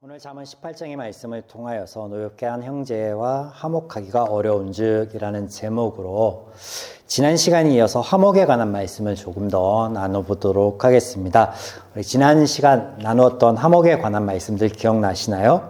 오늘 잠언 18장의 말씀을 통하여서 노역한 형제와 화목하기가 어려운즉이라는 제목으로 지난 시간에 이어서 화목에 관한 말씀을 조금 더 나눠보도록 하겠습니다. 우리 지난 시간 나누었던 화목에 관한 말씀들 기억나시나요?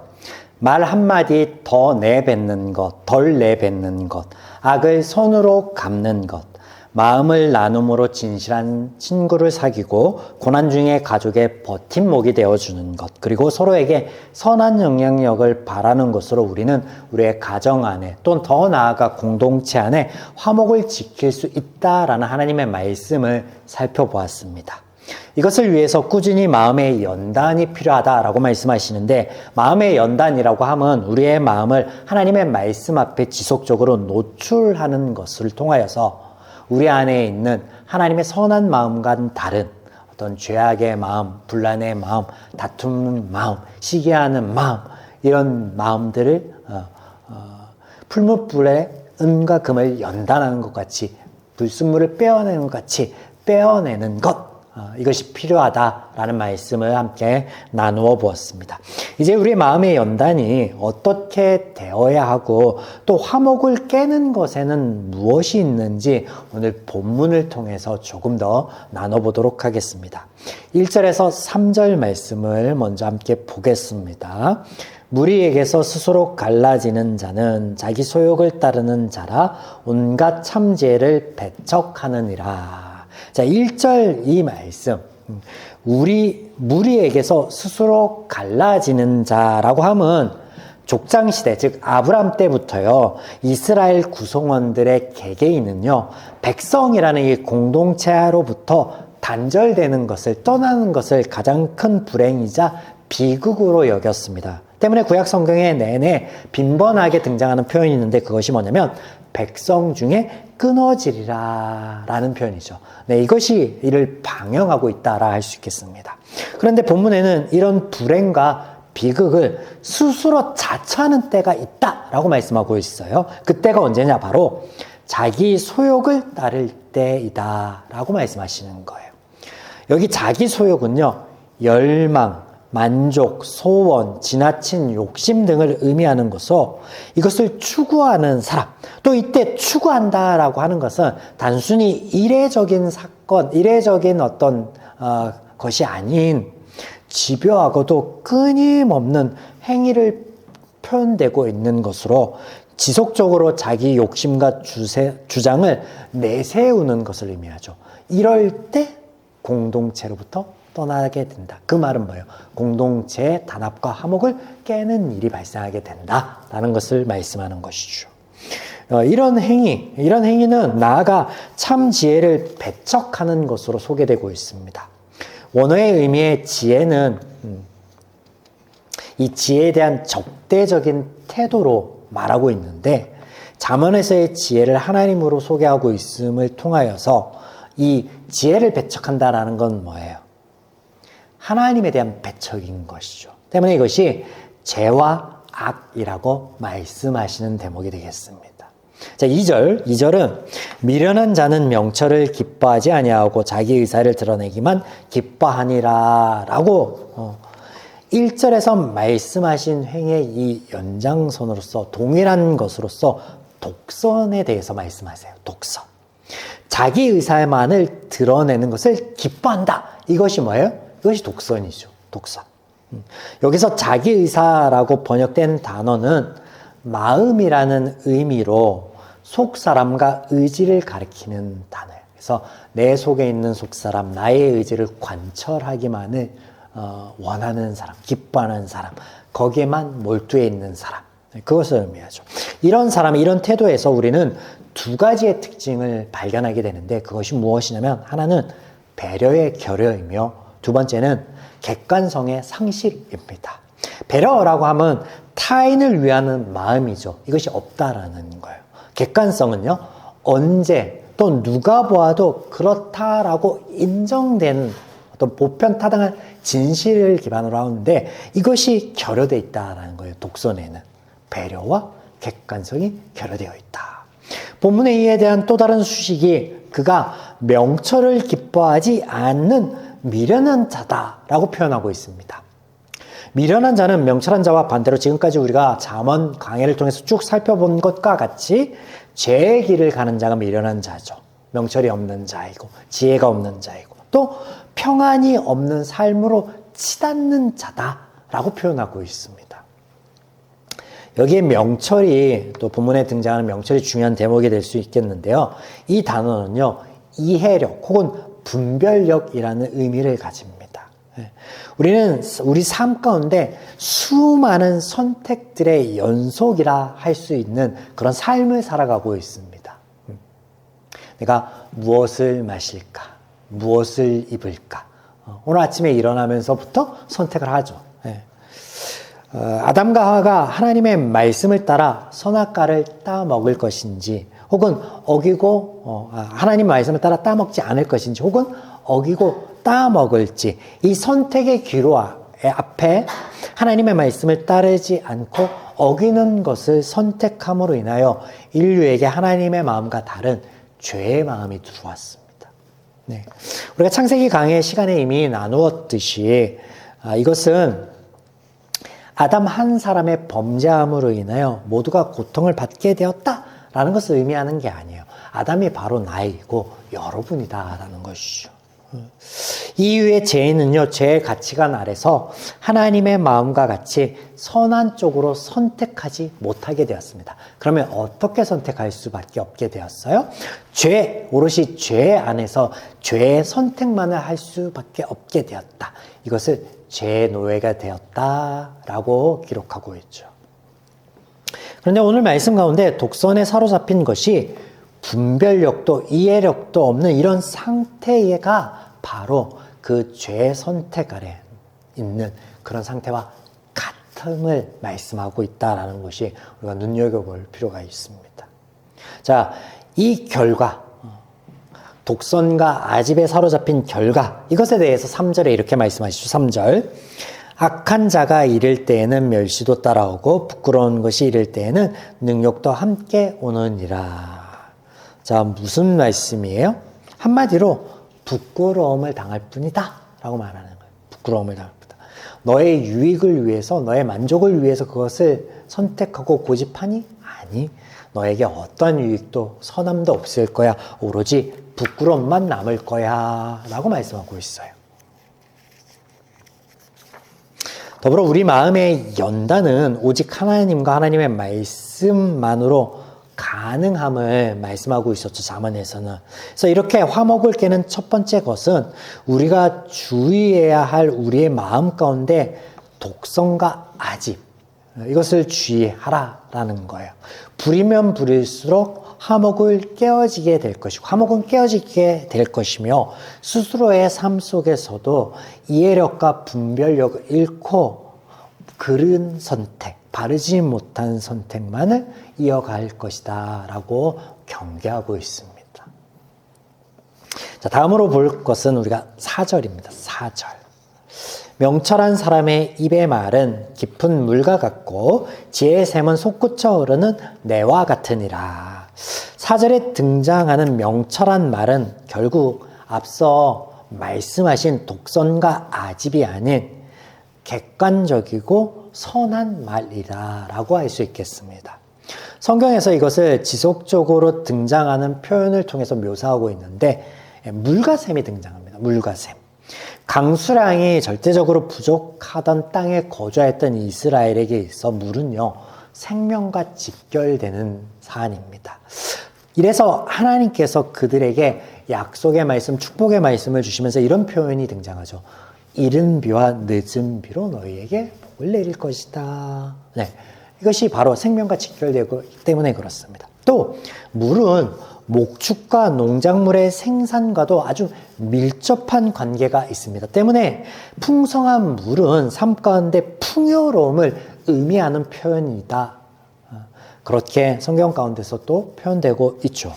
말 한마디 더 내뱉는 것, 덜 내뱉는 것, 악을 손으로 갚는 것, 마음을 나눔으로 진실한 친구를 사귀고 고난 중에 가족의 버팀목이 되어주는 것, 그리고 서로에게 선한 영향력을 바라는 것으로 우리는 우리의 가정 안에 또는 더 나아가 공동체 안에 화목을 지킬 수 있다라는 하나님의 말씀을 살펴보았습니다. 이것을 위해서 꾸준히 마음의 연단이 필요하다라고 말씀하시는데, 마음의 연단이라고 하면 우리의 마음을 하나님의 말씀 앞에 지속적으로 노출하는 것을 통하여서 우리 안에 있는 하나님의 선한 마음과는 다른 어떤 죄악의 마음, 분란의 마음, 다투는 마음, 시기하는 마음, 이런 마음들을 풀무불에 은과 금을 연단하는 것 같이, 불순물을 빼어내는 것 같이 빼어내는 것, 이것이 필요하다라는 말씀을 함께 나누어 보았습니다. 이제 우리 마음의 연단이 어떻게 되어야 하고 또 화목을 깨는 것에는 무엇이 있는지 오늘 본문을 통해서 조금 더 나눠보도록 하겠습니다. 1절에서 3절 말씀을 먼저 함께 보겠습니다. 무리에게서 스스로 갈라지는 자는 자기 소욕을 따르는 자라 온갖 참지혜를 배척하느니라. 자, 1절 이 말씀, 무리에게서 스스로 갈라지는 자라고 하면 족장시대, 즉 아브람 때부터요, 이스라엘 구성원들의 개개인은요, 백성이라는 이 공동체로부터 단절되는 것을, 떠나는 것을 가장 큰 불행이자 비극으로 여겼습니다. 때문에 구약 성경에 내내 빈번하게 등장하는 표현이 있는데, 그것이 뭐냐면 백성 중에 끊어지리라 라는 표현이죠. 네, 이것이 이를 방영하고 있다라 할 수 있겠습니다. 그런데 본문에는 이런 불행과 비극을 스스로 자처하는 때가 있다라고 말씀하고 있어요. 그때가 언제냐? 바로 자기 소욕을 따를 때이다 라고 말씀하시는 거예요. 여기 자기 소욕은요, 열망, 만족, 소원, 지나친 욕심 등을 의미하는 것으로 이것을 추구하는 사람, 또 이때 추구한다라고 하는 것은 단순히 이례적인 사건, 이례적인 어떤 것이 아닌 집요하고도 끊임없는 행위를 표현되고 있는 것으로 지속적으로 자기 욕심과 주장을 내세우는 것을 의미하죠. 이럴 때 공동체로부터 떠나게 된다. 그 말은 뭐예요? 공동체의 단합과 화목을 깨는 일이 발생하게 된다라는 것을 말씀하는 것이죠. 이런 행위는 나아가 참 지혜를 배척하는 것으로 소개되고 있습니다. 원어의 의미의 지혜는 이 지혜에 대한 적대적인 태도로 말하고 있는데, 잠언에서의 지혜를 하나님으로 소개하고 있음을 통하여서 이 지혜를 배척한다라는 건 뭐예요? 하나님에 대한 배척인 것이죠. 때문에 이것이 죄와 악이라고 말씀하시는 대목이 되겠습니다. 자, 2절은 미련한 자는 명철을 기뻐하지 아니하고 자기 의사를 드러내기만 기뻐하니라 라고 1절에서 말씀하신 행의 이 연장선으로서 동일한 것으로서 독선에 대해서 말씀하세요. 독선. 자기 의사만을 드러내는 것을 기뻐한다. 이것이 뭐예요? 이것이 독선이죠. 독선. 여기서 자기 의사라고 번역된 단어는 마음이라는 의미로 속사람과 의지를 가리키는 단어예요. 그래서 내 속에 있는 속사람, 나의 의지를 관철하기만을 원하는 사람, 기뻐하는 사람, 거기에만 몰두해 있는 사람, 그것을 의미하죠. 이런 사람, 이런 태도에서 우리는 두 가지의 특징을 발견하게 되는데, 그것이 무엇이냐면 하나는 배려의 결여이며 두 번째는 객관성의 상실입니다. 배려라고 하면 타인을 위하는 마음이죠. 이것이 없다라는 거예요. 객관성은요, 언제 또 누가 보아도 그렇다라고 인정되는 어떤 보편타당한 진실을 기반으로 하는데, 이것이 결여되어 있다라는 거예요. 독선에는 배려와 객관성이 결여되어 있다. 본문의 이에 대한 또 다른 수식이 그가 명철을 기뻐하지 않는 미련한 자다라고 표현하고 있습니다. 미련한 자는 명철한 자와 반대로 지금까지 우리가 잠언 강해를 통해서 쭉 살펴본 것과 같이 죄의 길을 가는 자가 미련한 자죠. 명철이 없는 자이고 지혜가 없는 자이고 또 평안이 없는 삶으로 치닫는 자다라고 표현하고 있습니다. 여기에 명철이 또 본문에 등장하는 명철이 중요한 대목이 될 수 있겠는데요. 이 단어는요. 이해력 혹은 분별력이라는 의미를 가집니다. 우리는 우리 삶 가운데 수많은 선택들의 연속이라 할 수 있는 그런 삶을 살아가고 있습니다. 내가 무엇을 마실까? 무엇을 입을까? 오늘 아침에 일어나면서부터 선택을 하죠. 아담과 하와가 하나님의 말씀을 따라 선악과를 따먹을 것인지 혹은 어기고 하나님 말씀을 따라 따먹지 않을 것인지 혹은 어기고 따먹을지 이 선택의 기로 앞에 하나님의 말씀을 따르지 않고 어기는 것을 선택함으로 인하여 인류에게 하나님의 마음과 다른 죄의 마음이 들어왔습니다. 네. 우리가 창세기 강의 시간에 이미 나누었듯이 이것은 아담 한 사람의 범죄함으로 인하여 모두가 고통을 받게 되었다라는 것을 의미하는 게 아니에요. 아담이 바로 나이고 여러분이다라는 것이죠. 이후의 죄인은요, 죄의 가치관 아래서 하나님의 마음과 같이 선한 쪽으로 선택하지 못하게 되었습니다. 그러면 어떻게 선택할 수밖에 없게 되었어요? 오롯이 죄 안에서 죄의 선택만을 할 수밖에 없게 되었다. 이것을 죄의 노예가 되었다라고 기록하고 있죠. 그런데 오늘 말씀 가운데 독선에 사로잡힌 것이 분별력도 이해력도 없는 이런 상태가 바로 그 죄의 선택 아래 있는 그런 상태와 같음을 말씀하고 있다는 것이 우리가 눈여겨볼 필요가 있습니다. 자, 이 결과, 독선과 아집에 사로잡힌 결과, 이것에 대해서 3절에 이렇게 말씀하시죠. 3절. 악한 자가 이를 때에는 멸시도 따라오고 부끄러운 것이 이를 때에는 능욕도 함께 오느니라. 자, 무슨 말씀이에요? 한마디로 부끄러움을 당할 뿐이다 라고 말하는 거예요. 부끄러움을 당할 뿐이다. 너의 유익을 위해서, 너의 만족을 위해서 그것을 선택하고 고집하니? 아니, 너에게 어떤 유익도 선함도 없을 거야. 오로지 부끄러움만 남을 거야 라고 말씀하고 있어요. 더불어 우리 마음의 연단은 오직 하나님과 하나님의 말씀만으로 가능함을 말씀하고 있었죠. 잠언에서는. 그래서 이렇게 화목을 깨는 첫 번째 것은 우리가 주의해야 할 우리의 마음 가운데 독선과 아집, 이것을 주의하라라는 거예요. 부리면 부릴수록 화목을 깨어지게 될 것이고, 화목은 깨어지게 될 것이며, 스스로의 삶 속에서도 이해력과 분별력을 잃고 그른 선택, 바르지 못한 선택만을 이어갈 것이다 라고 경계하고 있습니다. 자, 다음으로 볼 것은 우리가 4절입니다. 4절. 명철한 사람의 입의 말은 깊은 물과 같고 지혜의 샘은 솟구쳐 흐르는 내와 같으니라. 4절에 등장하는 명철한 말은 결국 앞서 말씀하신 독선과 아집이 아닌 객관적이고 선한 말이라고 할 수 있겠습니다. 성경에서 이것을 지속적으로 등장하는 표현을 통해서 묘사하고 있는데 물과 샘이 등장합니다. 물과 샘. 강수량이 절대적으로 부족하던 땅에 거주했던 이스라엘에게 있어 물은요, 생명과 직결되는 사안입니다. 이래서 하나님께서 그들에게 약속의 말씀, 축복의 말씀을 주시면서 이런 표현이 등장하죠. 이른 비와 늦은 비로 너희에게 복을 내릴 것이다. 네, 이것이 바로 생명과 직결되기 때문에 그렇습니다. 또 물은 목축과 농작물의 생산과도 아주 밀접한 관계가 있습니다. 때문에 풍성한 물은 삶 가운데 풍요로움을 의미하는 표현이다. 그렇게 성경 가운데서 또 표현되고 있죠.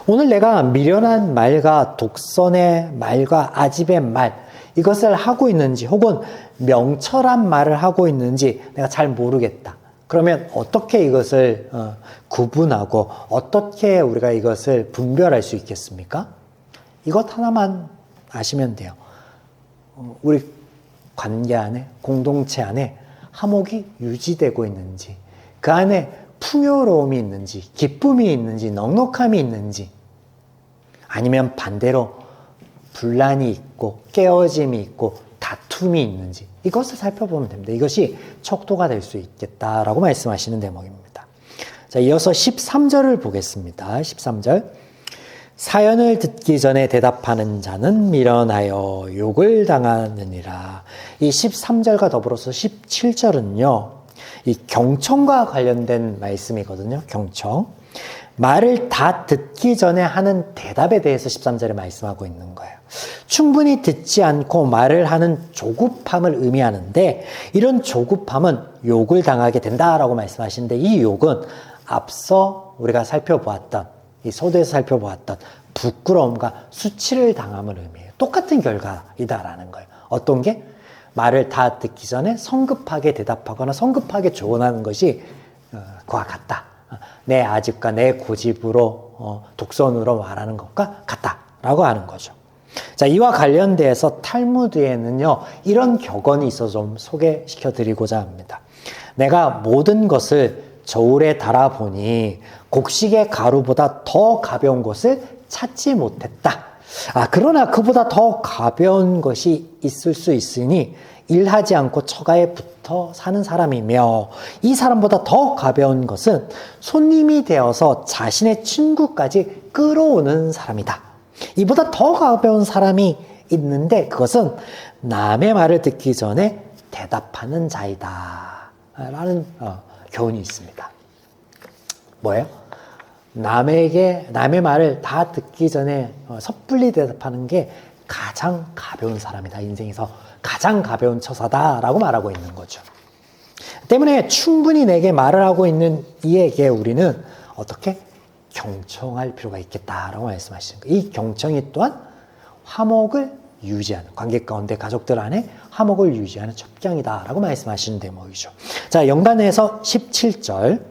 오늘 내가 미련한 말과 독선의 말과 아집의 말, 이것을 하고 있는지 혹은 명철한 말을 하고 있는지 내가 잘 모르겠다. 그러면 어떻게 이것을 구분하고 어떻게 우리가 이것을 분별할 수 있겠습니까? 이것 하나만 아시면 돼요. 우리 관계 안에, 공동체 안에 화목이 유지되고 있는지, 그 안에 풍요로움이 있는지, 기쁨이 있는지, 넉넉함이 있는지, 아니면 반대로 분란이 있고 깨어짐이 있고 다툼이 있는지, 이것을 살펴보면 됩니다. 이것이 척도가 될 수 있겠다라고 말씀하시는 대목입니다. 자, 이어서 13절을 보겠습니다. 13절. 사연을 듣기 전에 대답하는 자는 미련하여 욕을 당하느니라. 이 13절과 더불어서 17절은요, 이 경청과 관련된 말씀이거든요. 경청. 말을 다 듣기 전에 하는 대답에 대해서 13절에 말씀하고 있는 거예요. 충분히 듣지 않고 말을 하는 조급함을 의미하는데, 이런 조급함은 욕을 당하게 된다라고 말씀하시는데, 이 욕은 앞서 우리가 살펴보았던, 이 소도에서 살펴보았던 부끄러움과 수치를 당함을 의미해요. 똑같은 결과이다라는 거예요. 어떤 게? 말을 다 듣기 전에 성급하게 대답하거나 성급하게 조언하는 것이 그와 같다. 내 아집과 내 고집으로 독선으로 말하는 것과 같다라고 하는 거죠. 자, 이와 관련돼서 탈무드에는요, 이런 격언이 있어서 좀 소개시켜 드리고자 합니다. 내가 모든 것을 저울에 달아보니 곡식의 가루보다 더 가벼운 것을 찾지 못했다. 그러나 그보다 더 가벼운 것이 있을 수 있으니 일하지 않고 처가에 붙어 사는 사람이며, 이 사람보다 더 가벼운 것은 손님이 되어서 자신의 친구까지 끌어오는 사람이다. 이보다 더 가벼운 사람이 있는데 그것은 남의 말을 듣기 전에 대답하는 자이다 라는 교훈이 있습니다. 뭐예요? 남의 말을 다 듣기 전에 섣불리 대답하는 게 가장 가벼운 사람이다. 인생에서 가장 가벼운 처사다라고 말하고 있는 거죠. 때문에 충분히 내게 말을 하고 있는 이에게 우리는 어떻게 경청할 필요가 있겠다라고 말씀하시는 거예요. 이 경청이 또한 화목을 유지하는, 관계 가운데 가족들 안에 화목을 유지하는 첩경이다라고 말씀하시는 대목이죠. 자, 연간에서 17절.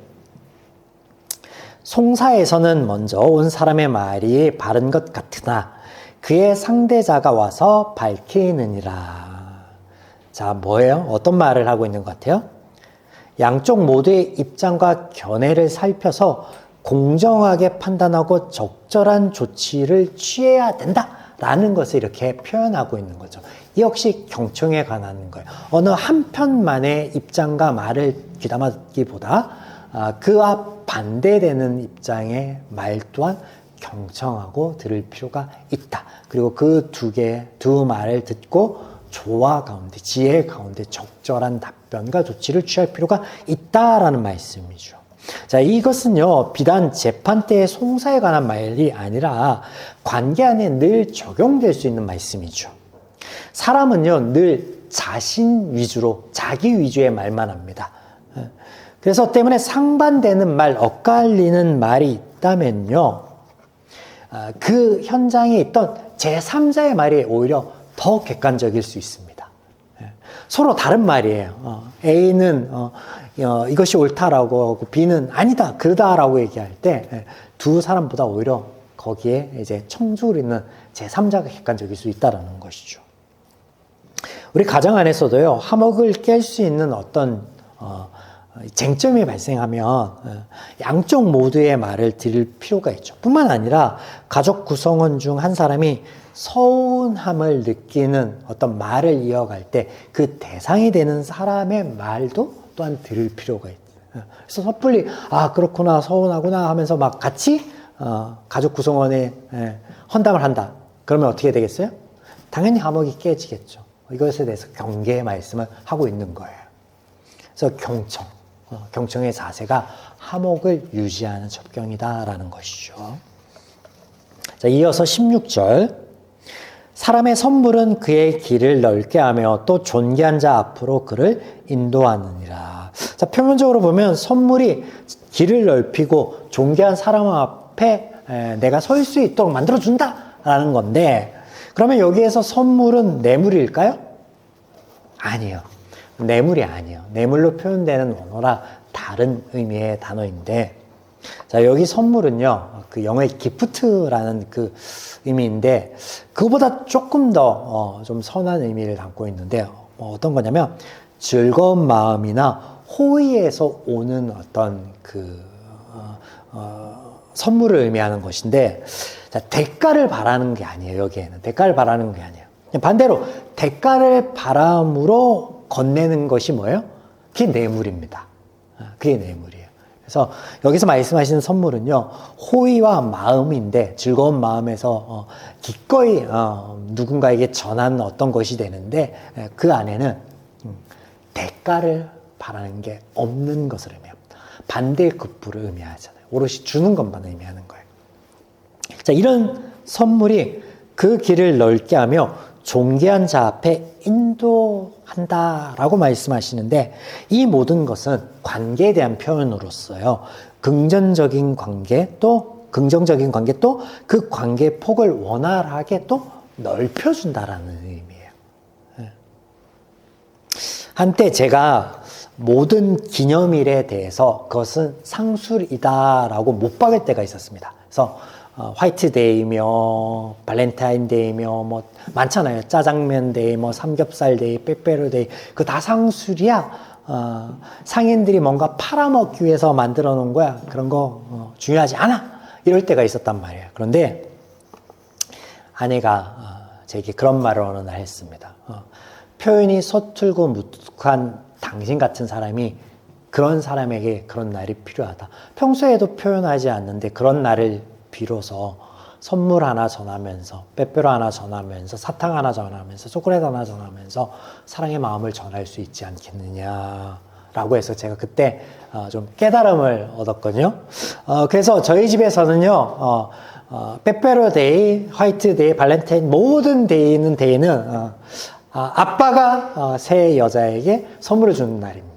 송사에서는 먼저 온 사람의 말이 바른 것 같으나 그의 상대자가 와서 밝히느니라. 자, 뭐예요? 어떤 말을 하고 있는 것 같아요? 양쪽 모두의 입장과 견해를 살펴서 공정하게 판단하고 적절한 조치를 취해야 된다라는 것을 이렇게 표현하고 있는 거죠. 이 역시 경청에 관한 거예요. 어느 한편만의 입장과 말을 귀담아 듣기보다 그와 반대되는 입장의 말 또한 경청하고 들을 필요가 있다. 그리고 그 두 말을 듣고 조화 가운데, 지혜 가운데 적절한 답변과 조치를 취할 필요가 있다라는 말씀이죠. 자, 이것은요, 비단 재판 때의 송사에 관한 말이 아니라 관계 안에 늘 적용될 수 있는 말씀이죠. 사람은요, 늘 자신 위주로, 자기 위주의 말만 합니다. 그래서 때문에 상반되는 말, 엇갈리는 말이 있다면요, 그 현장에 있던 제3자의 말이 오히려 더 객관적일 수 있습니다. 서로 다른 말이에요. A는 이것이 옳다라고 하고 B는 아니다, 그러다라고 얘기할 때 두 사람보다 오히려 거기에 이제 청중을 있는 제3자가 객관적일 수 있다는 것이죠. 우리 가정 안에서도요, 화목을 깰 수 있는 어떤 쟁점이 발생하면 양쪽 모두의 말을 들을 필요가 있죠. 뿐만 아니라 가족 구성원 중 한 사람이 서운함을 느끼는 어떤 말을 이어갈 때 그 대상이 되는 사람의 말도 또한 들을 필요가 있어요. 그래서 섣불리 그렇구나, 서운하구나 하면서 막 같이 가족 구성원에 헌담을 한다. 그러면 어떻게 되겠어요? 당연히 화목이 깨지겠죠. 이것에 대해서 경계의 말씀을 하고 있는 거예요. 그래서 경청의 자세가 화목을 유지하는 첩경이다라는 것이죠. 자, 이어서 16절. 사람의 선물은 그의 길을 넓게 하며 또 존귀한 자 앞으로 그를 인도하느니라. 자, 표면적으로 보면 선물이 길을 넓히고 존귀한 사람 앞에 내가 설 수 있도록 만들어준다라는 건데, 그러면 여기에서 선물은 뇌물일까요? 아니에요. 뇌물이 아니에요. 뇌물로 표현되는 원어라 다른 의미의 단어인데, 자, 여기 선물은요, 그 영어의 기프트라는 그 의미인데, 그거보다 조금 더 좀 선한 의미를 담고 있는데, 뭐 어떤 거냐면 즐거운 마음이나 호의에서 오는 어떤 선물을 의미하는 것인데, 자, 대가를 바라는 게 아니에요. 여기에는 대가를 바라는 게 아니에요. 반대로 대가를 바람으로 건네는 것이 뭐예요? 그게 뇌물입니다. 그게 뇌물이에요. 그래서 여기서 말씀하시는 선물은요, 호의와 마음인데, 즐거운 마음에서 기꺼이 누군가에게 전하는 어떤 것이 되는데, 그 안에는 대가를 바라는 게 없는 것을 의미합니다. 반대급부를 의미하잖아요. 오롯이 주는 것만 의미하는 거예요. 자, 이런 선물이 그 길을 넓게 하며 존귀한 자 앞에 인도한다라고 말씀하시는데, 이 모든 것은 관계에 대한 표현으로서요, 긍정적인 관계 또 그 관계의 폭을 원활하게 또 넓혀준다라는 의미예요. 한때 제가 모든 기념일에 대해서 그것은 상술이다라고 못 박을 때가 있었습니다. 그래서 화이트데이며 발렌타인데이며 뭐 많잖아요. 짜장면데이, 뭐 삼겹살데이, 빼빼로데이, 그 다 상술이야. 상인들이 뭔가 팔아먹기 위해서 만들어 놓은 거야. 그런 거 중요하지 않아. 이럴 때가 있었단 말이에요. 그런데 아내가 제게 그런 말을 어느 날 했습니다. 표현이 서툴고 무뚝한 당신 같은 사람이 그런 사람에게 그런 날이 필요하다. 평소에도 표현하지 않는데 그런 날을 비로소 선물 하나 전하면서, 빼빼로 하나 전하면서, 사탕 하나 전하면서, 초콜릿 하나 전하면서 사랑의 마음을 전할 수 있지 않겠느냐라고 해서 제가 그때 좀 깨달음을 얻었거든요. 그래서 저희 집에서는요, 빼빼로 데이, 화이트 데이, 발렌타인 모든 데이는 아빠가 새 여자에게 선물을 주는 날입니다.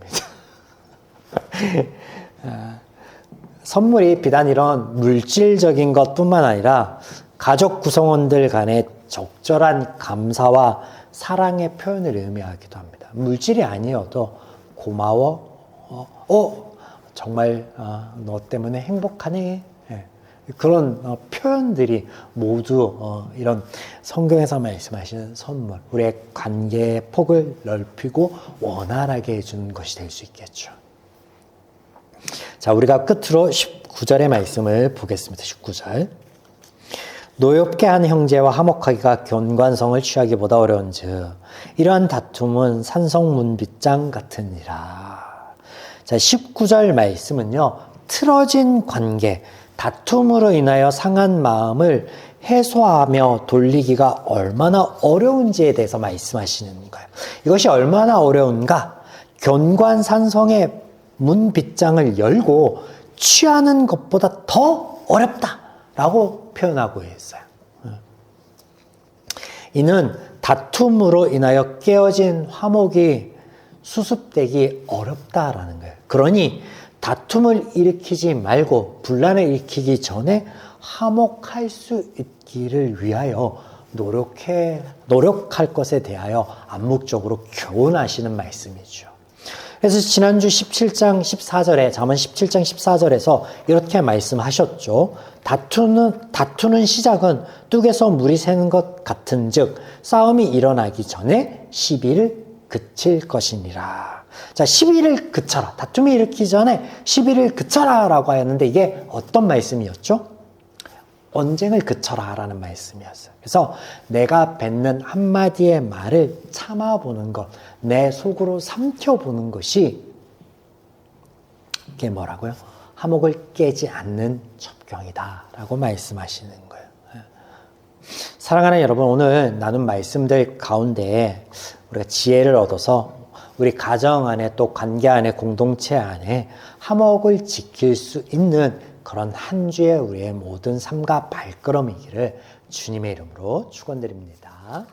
선물이 비단 이런 물질적인 것뿐만 아니라 가족 구성원들 간의 적절한 감사와 사랑의 표현을 의미하기도 합니다. 물질이 아니어도 고마워, 정말 너 때문에 행복하네. 그런 표현들이 모두 이런 성경에서 말씀하시는 선물, 우리의 관계의 폭을 넓히고 원활하게 해주는 것이 될 수 있겠죠. 자, 우리가 끝으로 19절의 말씀을 보겠습니다. 19절. 노엽게 한 형제와 화목하기가 견관성을 취하기보다 어려운즉 이러한 다툼은 산성문빗장 같으니라. 자, 19절 말씀은요, 틀어진 관계, 다툼으로 인하여 상한 마음을 해소하며 돌리기가 얼마나 어려운지에 대해서 말씀하시는 거예요. 이것이 얼마나 어려운가? 견관산성의 문빗장을 열고 취하는 것보다 더 어렵다라고 표현하고 있어요. 이는 다툼으로 인하여 깨어진 화목이 수습되기 어렵다라는 거예요. 그러니 다툼을 일으키지 말고 분란을 일으키기 전에 화목할 수 있기를 위하여 노력할 것에 대하여 암묵적으로 교훈하시는 말씀이죠. 그래서 지난주 17장 14절에, 잠언 17장 14절에서 이렇게 말씀하셨죠. 다투는 시작은 뚝에서 물이 새는 것 같은 즉 싸움이 일어나기 전에 시비를 그칠 것이니라. 자, 시비를 그쳐라. 다툼이 일으키기 전에 시비를 그쳐라 라고 하였는데 이게 어떤 말씀이었죠? 언쟁을 그쳐라 라는 말씀이었어요. 그래서 내가 뱉는 한마디의 말을 참아보는 것, 내 속으로 삼켜보는 것이 이게 뭐라고요? 화목을 깨지 않는 첩경이다 라고 말씀하시는 거예요. 사랑하는 여러분, 오늘 나눈 말씀들 가운데 우리가 지혜를 얻어서 우리 가정 안에 또 관계 안에 공동체 안에 화목을 지킬 수 있는 그런 한 주의 우리의 모든 삶과 발걸음이기를 주님의 이름으로 축원드립니다.